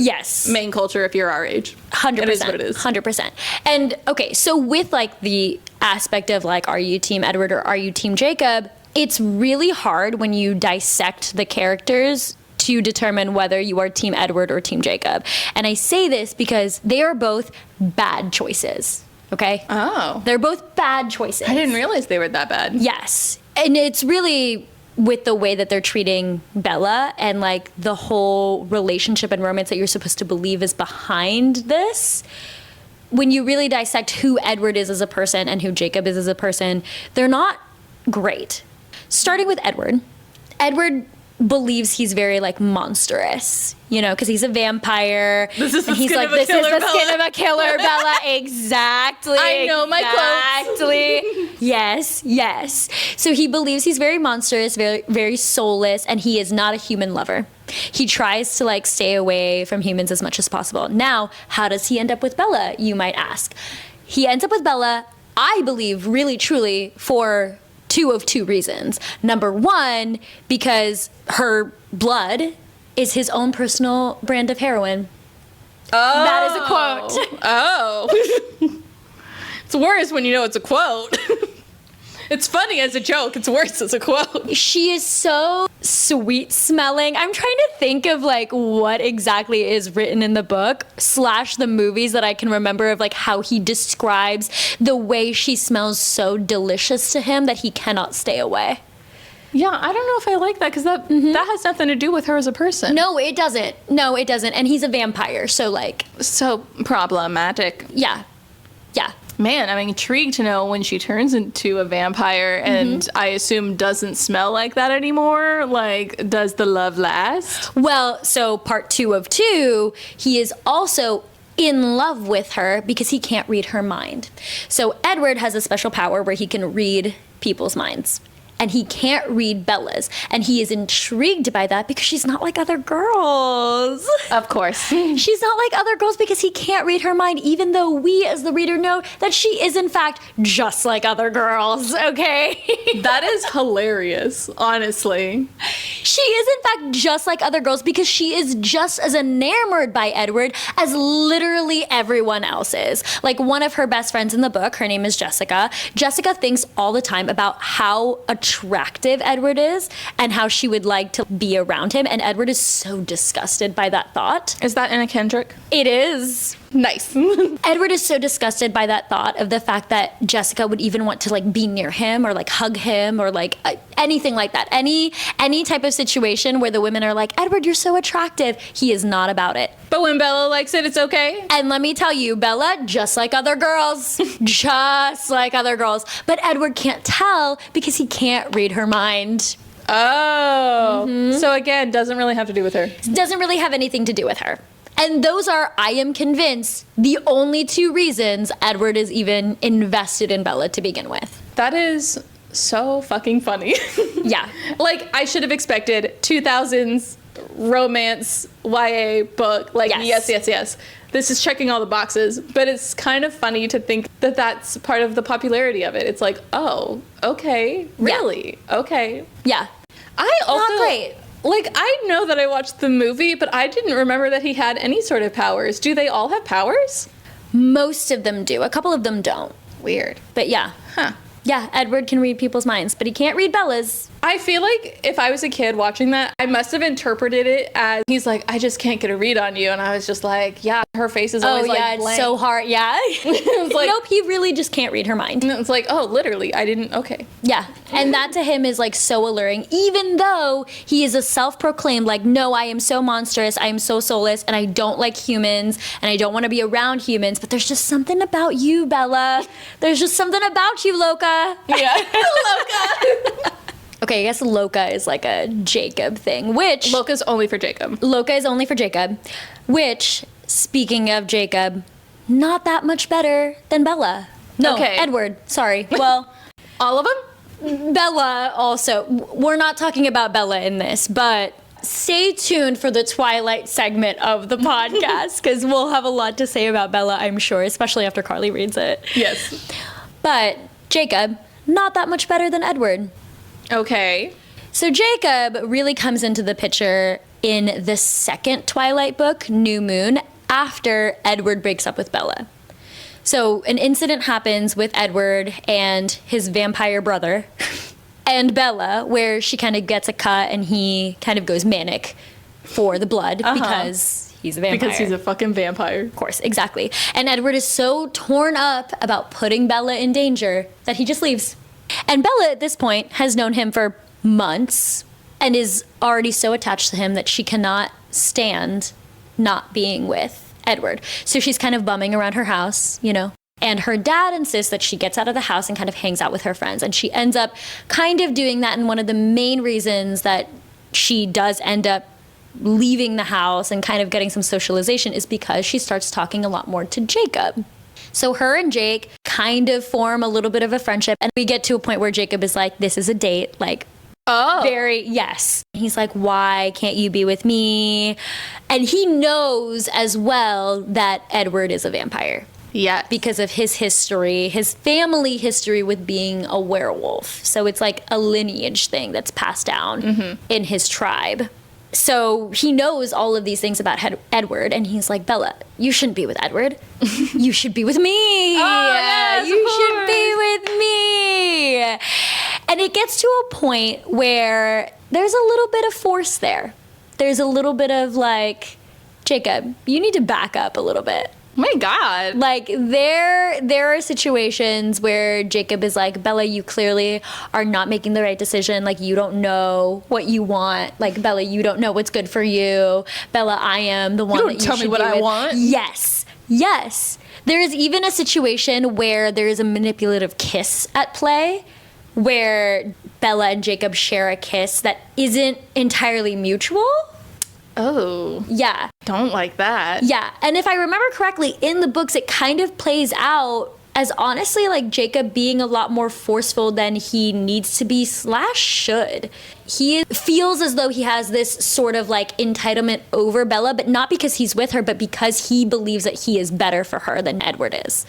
main culture if you're our age. 100%. It is what it is. 100%. And, okay, so with, like, the aspect of, like, are you Team Edward or are you Team Jacob, it's really hard when you dissect the characters to determine whether you are Team Edward or Team Jacob. And I say this because they are both bad choices. Okay? Oh. They're both bad choices. I didn't realize they were that bad. Yes. And it's really with the way that they're treating Bella and like the whole relationship and romance that you're supposed to believe is behind this. When you really dissect who Edward is as a person and who Jacob is as a person, they're not great. Starting with Edward. Edward believes he's very like monstrous, you know, because he's a vampire. This is the he's skin like, of a this killer, is the Bella. skin of a killer, Bella. Exactly. I know my quotes. Exactly. Yes. So he believes he's very monstrous, very, very soulless, and he is not a human lover. He tries to like stay away from humans as much as possible. Now, how does he end up with Bella, you might ask? He ends up with Bella, I believe, really truly for two reasons. Number one, because her blood is his own personal brand of heroin. Oh. That is a quote. Oh. It's worse when you know it's a quote. It's funny as a joke. It's worse as a quote. She is so sweet smelling. I'm trying to think of like what exactly is written in the book / the movies that I can remember of like how he describes the way she smells so delicious to him that he cannot stay away. Yeah, I don't know if I like that because that has nothing to do with her as a person. No, it doesn't. And he's a vampire, so like... So problematic. Yeah. Man, I'm intrigued to know when she turns into a vampire and I assume doesn't smell like that anymore. Like, does the love last? Well, so part 2 of 2, he is also in love with her because he can't read her mind. So Edward has a special power where he can read people's minds. And he can't read Bella's. And he is intrigued by that because she's not like other girls. Of course. She's not like other girls because he can't read her mind, even though we as the reader know that she is in fact just like other girls, okay? That is hilarious, honestly. She is in fact just like other girls because she is just as enamored by Edward as literally everyone else is. Like one of her best friends in the book, her name is Jessica. Jessica thinks all the time about how attractive Edward is and how she would like to be around him, and Edward is so disgusted by that thought. Is that Anna Kendrick? It is. Nice. Edward is so disgusted by that thought of the fact that Jessica would even want to like be near him or like hug him or like anything like that. Any type of situation where the women are like, Edward, you're so attractive. He is not about it. But when Bella likes it, it's okay. And let me tell you, Bella, just like other girls, just like other girls. But Edward can't tell because he can't read her mind. Oh. So again, doesn't really have to do with her. Doesn't really have anything to do with her. And those are, I am convinced, the only two reasons Edward is even invested in Bella to begin with. That is so fucking funny. Yeah. Like, I should have expected 2000s romance YA book. Like, yes. This is checking all the boxes. But it's kind of funny to think that that's part of the popularity of it. It's like, oh, okay. Really? Yeah. Okay. Yeah. I also... Not great. Like, I know that I watched the movie, but I didn't remember that he had any sort of powers. Do they all have powers? Most of them do. A couple of them don't. Weird. But yeah. Huh. Yeah, Edward can read people's minds, but he can't read Bella's. I feel like if I was a kid watching that, I must have interpreted it as he's like, I just can't get a read on you. And I was just like, yeah, her face is always like blank. It's so hard. Yeah. It's like, nope, he really just can't read her mind. And it's like, oh, literally, I didn't, okay. Yeah, and that to him is like so alluring, even though he is a self-proclaimed like, no, I am so monstrous, I am so soulless, and I don't like humans, and I don't want to be around humans, but there's just something about you, Bella. There's just something about you, Loca. Yeah, Loca. Okay, I guess Loca is like a Jacob thing, which... Loca's only for Jacob. Loca is only for Jacob, which, speaking of Jacob, not that much better than Bella. No, okay. Edward, sorry. Well... All of them? Bella also. We're not talking about Bella in this, but stay tuned for the Twilight segment of the podcast, because we'll have a lot to say about Bella, I'm sure, especially after Carly reads it. Yes. But Jacob, not that much better than Edward. Okay. So Jacob really comes into the picture in the second Twilight book, New Moon, after Edward breaks up with Bella. So an incident happens with Edward and his vampire brother and Bella, where she kind of gets a cut and he kind of goes manic for the blood because he's a vampire. Because he's a fucking vampire. Of course, exactly. And Edward is so torn up about putting Bella in danger that he just leaves. And Bella, at this point, has known him for months and is already so attached to him that she cannot stand not being with Edward. So she's kind of bumming around her house, you know. And her dad insists that she gets out of the house and kind of hangs out with her friends. And she ends up kind of doing that. And one of the main reasons that she does end up leaving the house and kind of getting some socialization is because she starts talking a lot more to Jacob. So her and Jake kind of form a little bit of a friendship. And we get to a point where Jacob is like, this is a date. Like, yes. He's like, why can't you be with me? And he knows as well that Edward is a vampire. Yeah. Because of his history, his family history with being a werewolf. So it's like a lineage thing that's passed down in his tribe. So he knows all of these things about Edward, and he's like, Bella, you shouldn't be with Edward. You should be with me. Yes, you should be with me. And it gets to a point where there's a little bit of force there. There's a little bit of like, Jacob, you need to back up a little bit. Oh my God. Like, there are situations where Jacob is like, Bella, you clearly are not making the right decision. Like, you don't know what you want. Like, Bella, you don't know what's good for you. Bella, I am the one that you should be with. You don't tell me what I want. Yes. Yes. There is even a situation where there is a manipulative kiss at play, where Bella and Jacob share a kiss that isn't entirely mutual. Oh. Yeah. Don't like that. Yeah. And if I remember correctly, in the books, it kind of plays out as honestly like Jacob being a lot more forceful than he needs to be / should. He feels as though he has this sort of like entitlement over Bella, but not because he's with her, but because he believes that he is better for her than Edward is.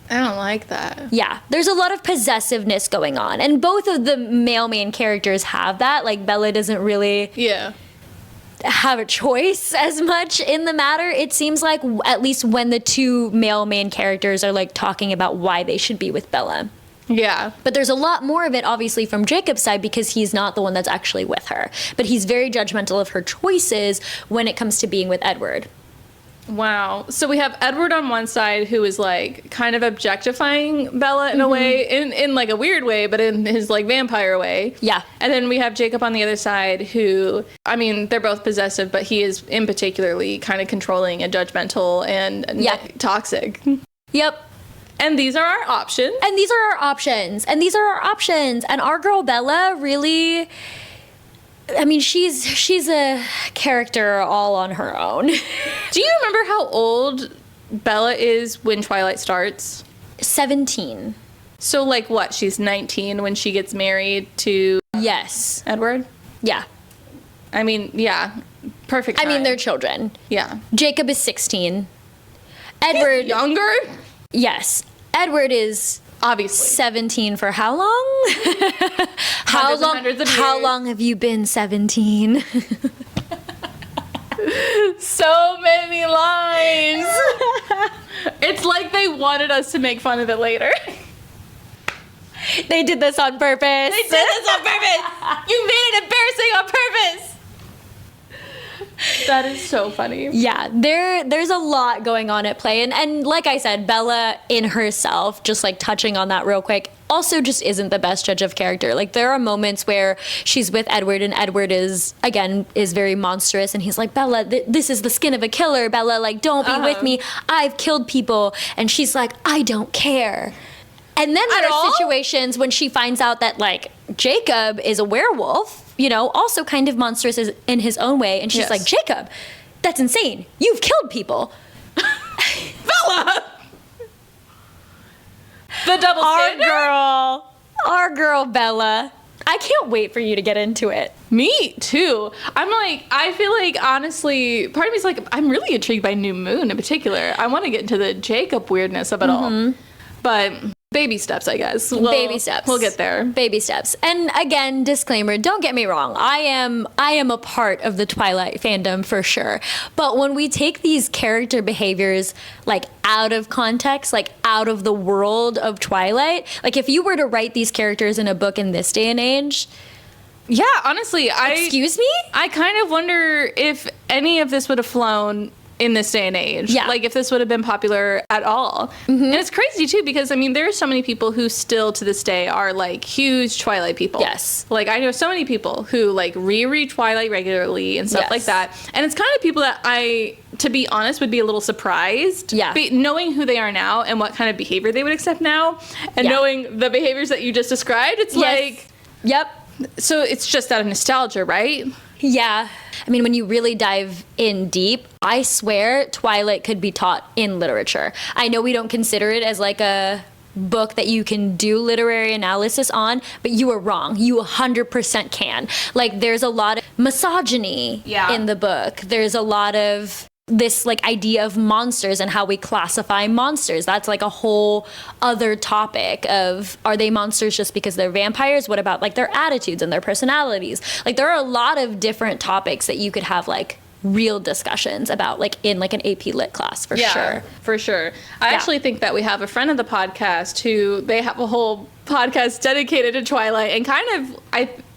I don't like that. Yeah, there's a lot of possessiveness going on. And both of the male main characters have that. Like, Bella doesn't really have a choice as much in the matter. It seems like, at least when the two male main characters are, like, talking about why they should be with Bella. Yeah. But there's a lot more of it, obviously, from Jacob's side because he's not the one that's actually with her. But he's very judgmental of her choices when it comes to being with Edward. Wow. So we have Edward on one side who is like kind of objectifying Bella in a way, in like a weird way, but in his like vampire way. Yeah. And then we have Jacob on the other side who, I mean, they're both possessive, but he is in particularly kind of controlling and judgmental and toxic. Yep. And these are our options. And these are our options. And these are our options. And our girl Bella really, I mean, she's a character all on her own. Do you remember how old Bella is when Twilight starts? 17. So like what? She's 19 when she gets married to Yes. Edward? Yeah. I mean, yeah. Perfect time. I mean, they're children. Yeah. Jacob is 16. Edward. He's younger? Yes. Edward is Obviously. 17 for how long? How long have you been 17? So many lines. It's like they wanted us to make fun of it later. They did this on purpose. They did this on purpose. You made it embarrassing on purpose. That is so funny. Yeah, there's a lot going on at play. And like I said, Bella in herself, just like touching on that real quick, also just isn't the best judge of character. Like there are moments where she's with Edward and Edward is very monstrous and he's like, Bella, this is the skin of a killer. Bella, like, don't be with me. I've killed people. And she's like, I don't care. And then there are situations when she finds out that like Jacob is a werewolf, you know, also kind of monstrous in his own way. And she's like, Jacob, that's insane. You've killed people. Bella! The double standard. Our girl Bella. I can't wait for you to get into it. Me too. I'm like, I feel like honestly, part of me is like, I'm really intrigued by New Moon in particular. I want to get into the Jacob weirdness of it all. But baby steps, I guess. Baby steps. We'll get there. Baby steps. And again, disclaimer, don't get me wrong. I am a part of the Twilight fandom for sure. But when we take these character behaviors like out of context, like out of the world of Twilight, like if you were to write these characters in a book in this day and age, yeah, honestly, excuse me? I kind of wonder if any of this would have flown in this day and age. Yeah. Like if this would have been popular at all. And it's crazy too because I mean there are so many people who still to this day are like huge Twilight people. Yes. Like I know so many people who like reread Twilight regularly and stuff like that. And it's kind of people that I, to be honest, would be a little surprised. Yeah. Knowing who they are now and what kind of behavior they would accept now and knowing the behaviors that you just described, it's like, yep. So it's just out of nostalgia, right? Yeah. I mean, when you really dive in deep, I swear Twilight could be taught in literature. I know we don't consider it as like a book that you can do literary analysis on, but you are wrong. You 100% can. Like, there's a lot of misogyny in the book. There's a lot of this like idea of monsters and how we classify monsters. That's like a whole other topic of, are they monsters just because they're vampires? What about like their attitudes and their personalities? Like there are a lot of different topics that you could have like real discussions about like in like an AP Lit class for sure. For sure. I actually think that we have a friend of the podcast who they have a whole podcast dedicated to Twilight and kind of,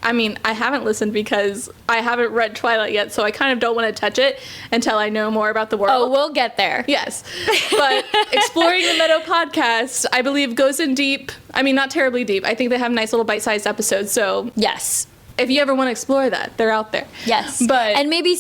I mean, I haven't listened because I haven't read Twilight yet, so I kind of don't want to touch it until I know more about the world. Oh, we'll get there. Yes. But Exploring the Meadow podcast, I believe, goes in deep. I mean, not terribly deep. I think they have nice little bite-sized episodes, so yes. If you ever want to explore that, they're out there. Yes. But and maybe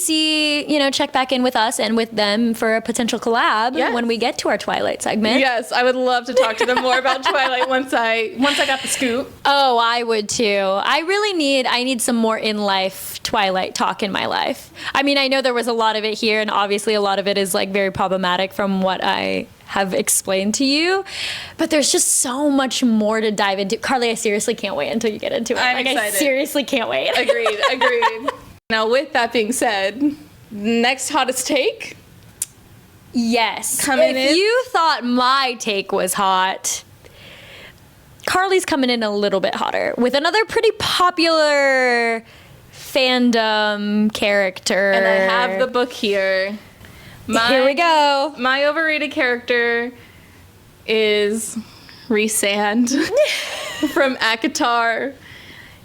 check back in with us and with them for a potential collab when we get to our Twilight segment. Yes, I would love to talk to them more about Twilight once I got the scoop. Oh, I would too. I need some more in-life Twilight talk in my life. I mean, I know there was a lot of it here, and obviously a lot of it is like very problematic from what I have explained to you, but there's just so much more to dive into. Carly, I seriously can't wait until you get into it. I'm excited. I seriously can't wait. Agreed. Now, with that being said, next hottest take? Yes. If you thought my take was hot, Carly's coming in a little bit hotter with another pretty popular fandom character. And I have the book here. Here we go. My overrated character is Rhysand from ACOTAR.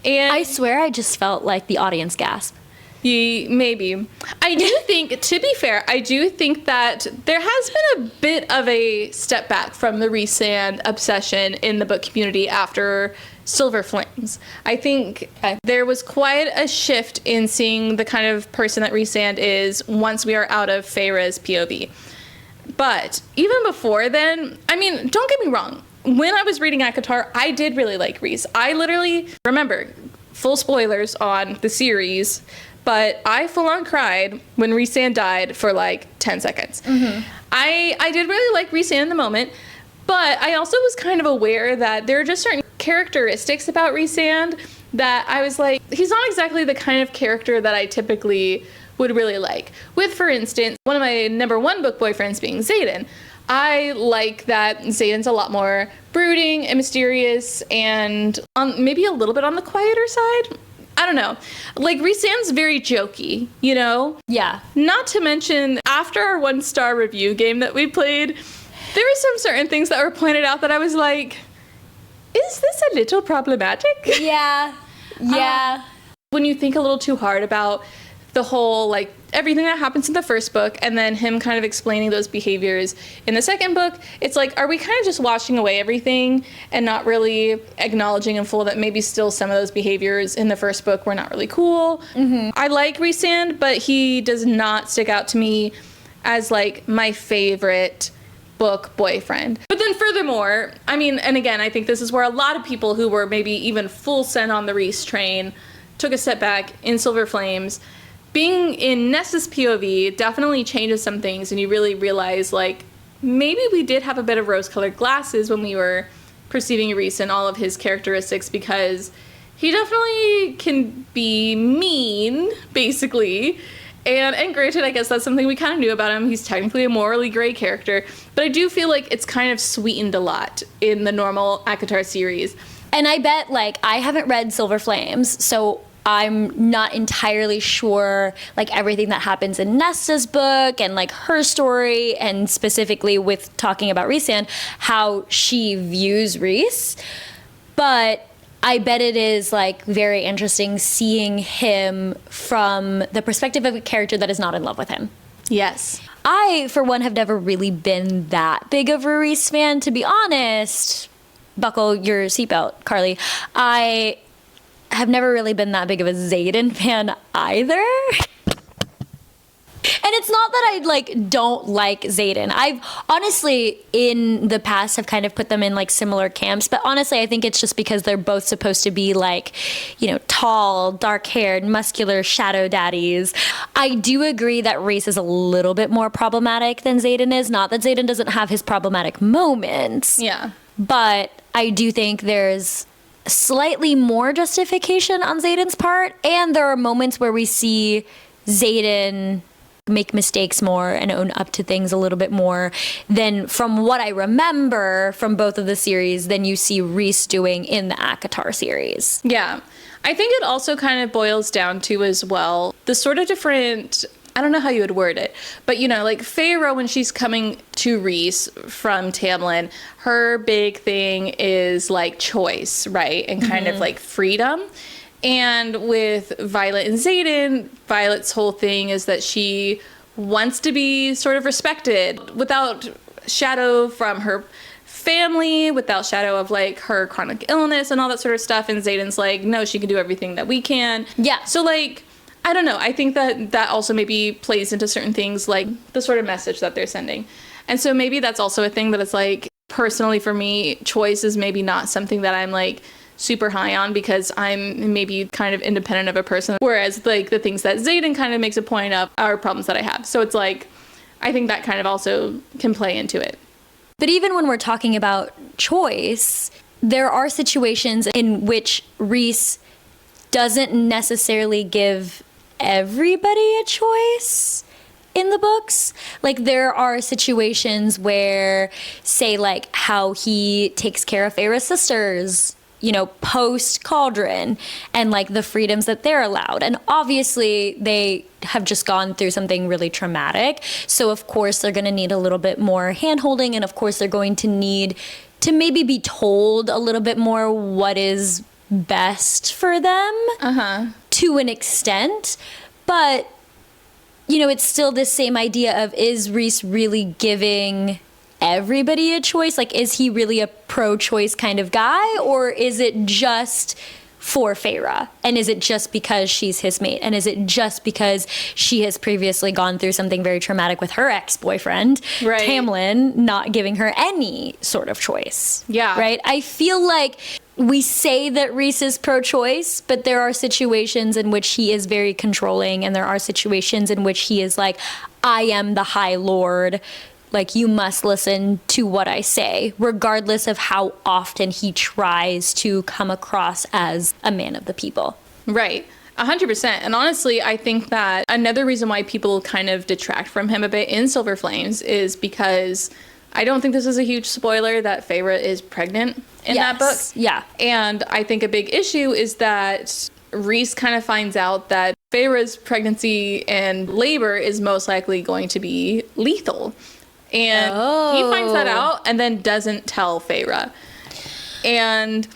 And I swear I just felt like the audience gasp. Maybe. I do think, to be fair, I do think that there has been a bit of a step back from the Rhysand obsession in the book community after Silver Flames. I think there was quite a shift in seeing the kind of person that Rhysand is once we are out of Feyre's POV. But even before then, I mean, don't get me wrong. When I was reading ACOTAR, I did really like Rhys. I literally, remember, full spoilers on the series, but I full-on cried when Rhysand died for like 10 seconds. Mm-hmm. I did really like Rhysand in the moment, but I also was kind of aware that there are just certain characteristics about Rhysand that I was like, he's not exactly the kind of character that I typically would really like. With, for instance, one of my number one book boyfriends being Xaden. I like that Xaden's a lot more brooding and mysterious and maybe a little bit on the quieter side. I don't know. Like, Rhysand's very jokey, you know? Yeah. Not to mention, after our 1-star review game that we played, there were some certain things that were pointed out that I was like, is this a little problematic? Yeah. Yeah. When you think a little too hard about the whole, like, everything that happens in the first book and then him kind of explaining those behaviors in the second book, it's like, are we kind of just washing away everything and not really acknowledging in full that maybe still some of those behaviors in the first book were not really cool? Mm-hmm. I like Rhysand, but he does not stick out to me as, like, my favorite book boyfriend. But then furthermore, I mean, and again, I think this is where a lot of people who were maybe even full sent on the Rhys train took a step back in Silver Flames. Being in Nessa's POV definitely changes some things, and you really realize, like, maybe we did have a bit of rose-colored glasses when we were perceiving Rhys and all of his characteristics, because he definitely can be mean, basically. And granted, I guess that's something we kind of knew about him. He's technically a morally gray character, but I do feel like it's kind of sweetened a lot in the normal ACOTAR series. And I bet, like, I haven't read Silver Flames, so I'm not entirely sure, like, everything that happens in Nesta's book and, like, her story, and specifically with talking about Rhysand, how she views Rhys. But I bet it is, like, very interesting seeing him from the perspective of a character that is not in love with him. Yes. I, for one, have never really been that big of a Rhys fan, to be honest. Buckle your seatbelt, Carly. I have never really been that big of a Xaden fan either. And it's not that I, like, don't like Xaden. I've honestly, in the past, have kind of put them in, like, similar camps. But honestly, I think it's just because they're both supposed to be, like, you know, tall, dark-haired, muscular shadow daddies. I do agree that Rhys is a little bit more problematic than Xaden is. Not that Xaden doesn't have his problematic moments. Yeah. But I do think there's slightly more justification on Xaden's part. And there are moments where we see Xaden make mistakes more and own up to things a little bit more than, from what I remember from both of the series, than you see Rhys doing in the ACOTAR series. Yeah. I think it also kind of boils down to, as well, the sort of different, I don't know how you would word it, but, you know, like, Feyre, when she's coming to Rhys from Tamlin, her big thing is, like, choice, right? And kind of, like, freedom. And with Violet and Xaden, Violet's whole thing is that she wants to be sort of respected without shadow from her family, without shadow of, like, her chronic illness and all that sort of stuff. And Xaden's like, no, she can do everything that we can. Yeah. So, like, I don't know. I think that that also maybe plays into certain things, like the sort of message that they're sending. And so maybe that's also a thing that it's like, personally for me, choice is maybe not something that I'm, like, super high on, because I'm maybe kind of independent of a person, whereas, like, the things that Xaden kind of makes a point of are problems that I have. So it's like, I think that kind of also can play into it. But even when we're talking about choice, there are situations in which Rhys doesn't necessarily give everybody a choice in the books. Like, there are situations where, say, like, how he takes care of Feyre's sisters, you know, post Cauldron, and, like, the freedoms that they're allowed. And obviously they have just gone through something really traumatic. So of course they're going to need a little bit more hand-holding, and of course they're going to need to maybe be told a little bit more what is best for them to an extent. But, you know, it's still this same idea of, is Reese really giving everybody a choice? Like, is he really a pro-choice kind of guy, or is it just for Feyre? And is it just because she's his mate? And is it just because she has previously gone through something very traumatic with her ex-boyfriend, Tamlin, not giving her any sort of choice? Yeah. Right? I feel like we say that Reese is pro-choice, but there are situations in which he is very controlling, and there are situations in which he is like, I am the High Lord. Like, you must listen to what I say, regardless of how often he tries to come across as a man of the people. Right. 100%. And honestly, I think that another reason why people kind of detract from him a bit in Silver Flames is because I don't think this is a huge spoiler that Feyre is pregnant in that book. Yeah. And I think a big issue is that Reese kind of finds out that Feyre's pregnancy and labor is most likely going to be lethal. And he finds that out and then doesn't tell Feyre. And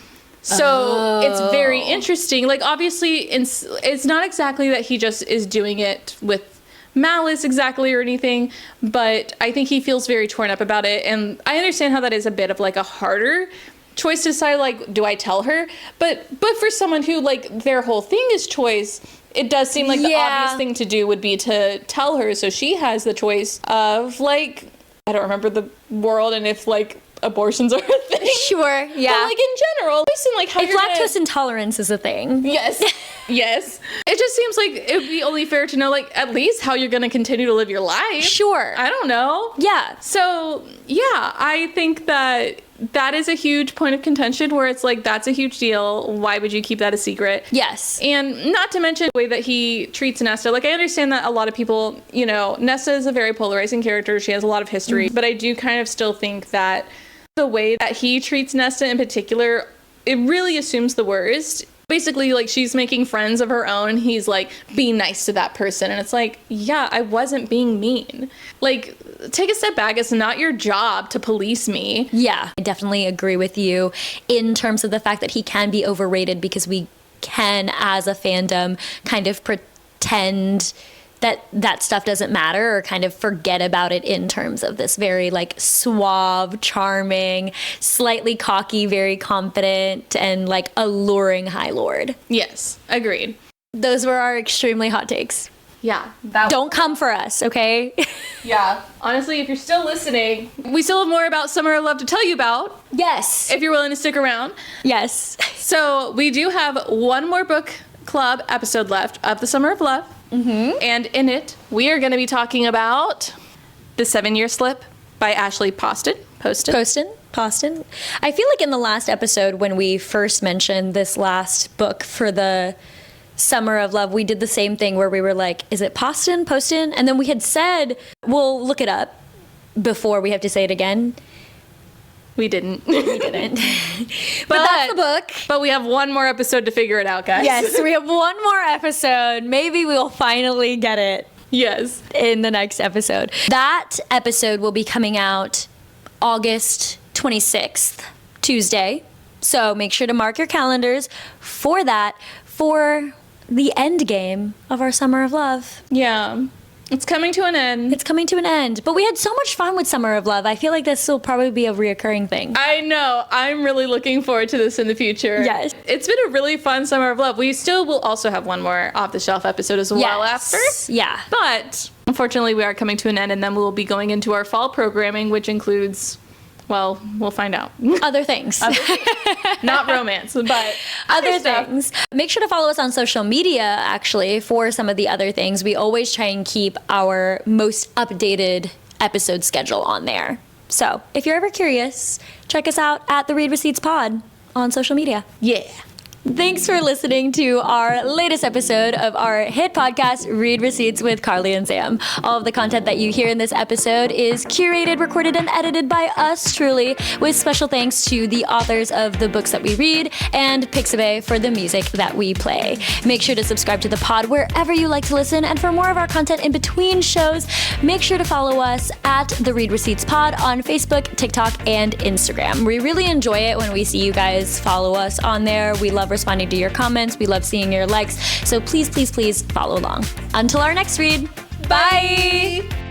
so it's very interesting. Like, obviously, it's not exactly that he just is doing it with malice exactly or anything, but I think he feels very torn up about it. And I understand how that is a bit of like a harder choice to decide, like, do I tell her? But for someone who, like, their whole thing is choice, it does seem like the obvious thing to do would be to tell her, so she has the choice of, like, I don't remember the world and if, like, abortions are a thing. Sure, yeah. But, like, in general, based on, like, how if lactose intolerance is a thing. Yes. Yes. It just seems like it would be only fair to know, like, at least how you're going to continue to live your life. Sure. I don't know. Yeah. So, yeah, I think that is a huge point of contention where it's like, that's a huge deal. Why would you keep that a secret? Yes. And not to mention the way that he treats Nesta. Like, I understand that a lot of people, you know, Nesta is a very polarizing character. She has a lot of history. But I do kind of still think that the way that he treats Nesta in particular, it really assumes the worst. Basically, like, she's making friends of her own, and he's like, be nice to that person. And it's like, yeah, I wasn't being mean. Like, take a step back. It's not your job to police me. Yeah, I definitely agree with you in terms of the fact that he can be overrated, because we can, as a fandom, kind of pretend that stuff doesn't matter, or kind of forget about it in terms of this very, like, suave, charming, slightly cocky, very confident, and, like, alluring High Lord. Yes, agreed. Those were our extremely hot takes. Yeah. Don't come for us, okay? Yeah. Honestly, if you're still listening, we still have more about Summer of Love to tell you about. Yes. If you're willing to stick around. Yes. So we do have one more book club episode left of the Summer of Love. Mm-hmm. And in it, we are going to be talking about The 7-Year Slip by Ashley Poston. I feel like in the last episode, when we first mentioned this last book for the Summer of Love, we did the same thing where we were like, is it Poston? And then we had said, we'll look it up before we have to say it again. We didn't. But that's the book. But we have one more episode to figure it out, guys. Yes, we have one more episode. Maybe we'll finally get it. Yes. In the next episode. That episode will be coming out August 26th, Tuesday. So make sure to mark your calendars for that, for the end game of our Summer of Love. Yeah. It's coming to an end. But we had so much fun with Summer of Love. I feel like this will probably be a reoccurring thing. I know. I'm really looking forward to this in the future. Yes. It's been a really fun Summer of Love. We still will also have one more off-the-shelf episode as well after. Yeah. But unfortunately, we are coming to an end, and then we'll be going into our fall programming, which includes... well, we'll find out. Other things. Not romance, but other things. Make sure to follow us on social media, actually, for some of the other things. We always try and keep our most updated episode schedule on there. So if you're ever curious, check us out at the Read Receipts Pod on social media. Yeah. Thanks for listening to our latest episode of our hit podcast, Read Receipts with Carly and Sam. All of the content that you hear in this episode is curated, recorded, and edited by us truly, with special thanks to the authors of the books that we read and Pixabay for the music that we play. Make sure to subscribe to the pod wherever you like to listen, and for more of our content in between shows, make sure to follow us at the Read Receipts Pod on Facebook, TikTok, and Instagram. We really enjoy it when we see you guys follow us on there. We love responding to your comments. We love seeing your likes. So please, please, please follow along. Until our next read. Bye.